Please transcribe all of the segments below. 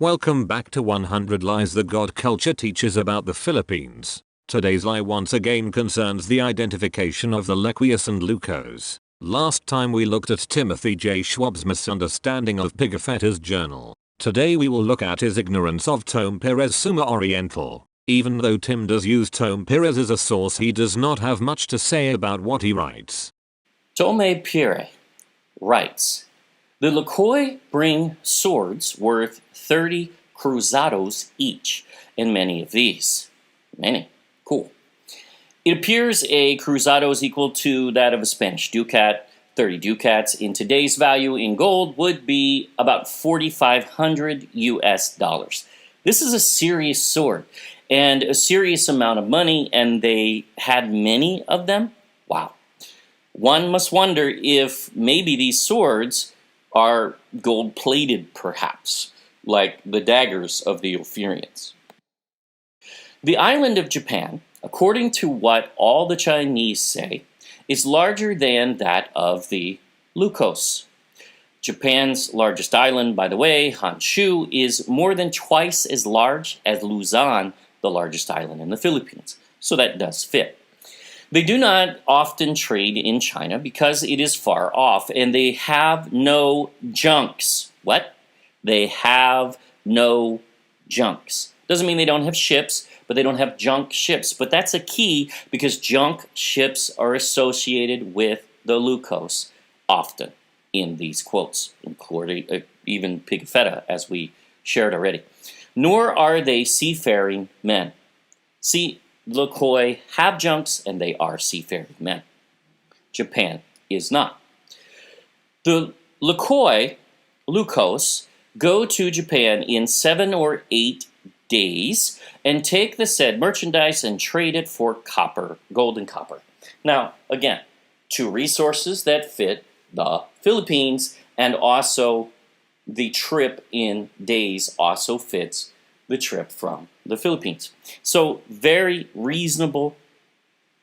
Welcome back to 100 Lies the God Culture teaches about the Philippines. Today's lie once again concerns the identification of the Lequios and Lucoes. Last time we looked at Timothy Jay Schwab's misunderstanding of Pigafetta's journal. Today we will look at his ignorance of Tome Pires Summa Oriental. Even though Tim does use Tome Pires as a source, he does not have much to say about what he writes. Tome Pires writes, "The Lequios bring swords worth 30 cruzados each, and many of these." Many. Cool. It appears a cruzado is equal to that of a Spanish ducat. 30 ducats in today's value in gold would be about 4,500 US dollars. This is a serious sword and a serious amount of money, and they had many of them. Wow. One must wonder if maybe these swords are gold-plated, perhaps, like the daggers of the Ophirians. The island of Japan, according to what all the Chinese say, is larger than that of the Lucoes. Japan's largest island, by the way, Honshu, is more than twice as large as Luzon, the largest island in the Philippines. So that does fit. They do not often trade in China because it is far off, and they have no junks. What? They have no junks. Doesn't mean they don't have ships, but they don't have junk ships. But that's a key because junk ships are associated with the Lucoes often in these quotes, including even Pigafetta, as we shared already. Nor are they seafaring men. See, Lequios have junks and they are seafaring men. Japan is not. The Lucoes go to Japan in 7 or 8 days and take the said merchandise and trade it for copper, gold and copper. Now, again, two resources that fit the Philippines, and also the trip in days also fits the trip from the Philippines. So very reasonable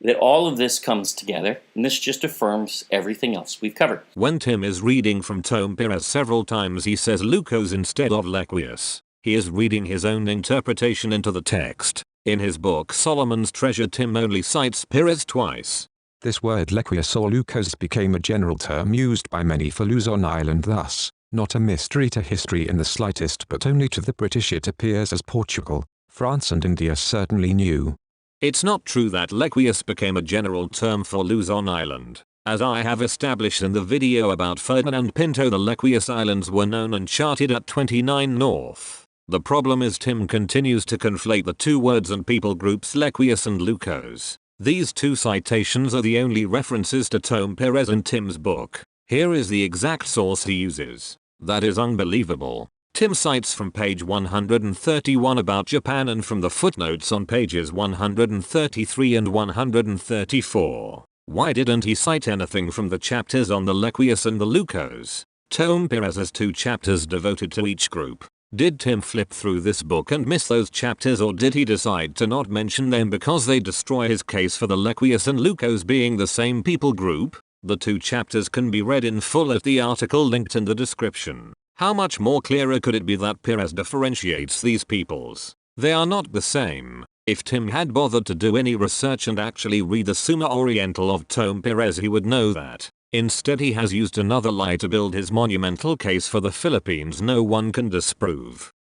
that all of this comes together, and this just affirms everything else we've covered. When Tim is reading from Tome Pires several times he says Lucoes instead of Lequios. He is reading his own interpretation into the text. In his book Solomon's Treasure, Tim only cites Pires twice. This word Lequios or Lucoes became a general term used by many for Luzon Island, thus not a mystery to history in the slightest, but only to the British it appears as Portugal, France and India certainly knew. It's not true that Lequios became a general term for Luzon Island. As I have established in the video about Ferdinand Pinto, the Lequios Islands were known and charted at 29 north. The problem is Tim continues to conflate the two words and people groups Lequios and Lucoes. These two citations are the only references to Tome Pires in Tim's book. Here is the exact source he uses. That is unbelievable. Tim cites from page 131 about Japan and from the footnotes on pages 133 and 134. Why didn't he cite anything from the chapters on the Lequios and the Lucoes? Tome Pires has 2 chapters devoted to each group. Did Tim flip through this book and miss those chapters, or did he decide to not mention them because they destroy his case for the Lequios and Lucoes being the same people group? The 2 chapters can be read in full at the article linked in the description. How much more clearer could it be that Pires differentiates these peoples? They are not the same. If Tim had bothered to do any research and actually read the Summa Oriental of Tome Pires, he would know that. Instead he has used another lie to build his monumental case for the Philippines no one can disprove.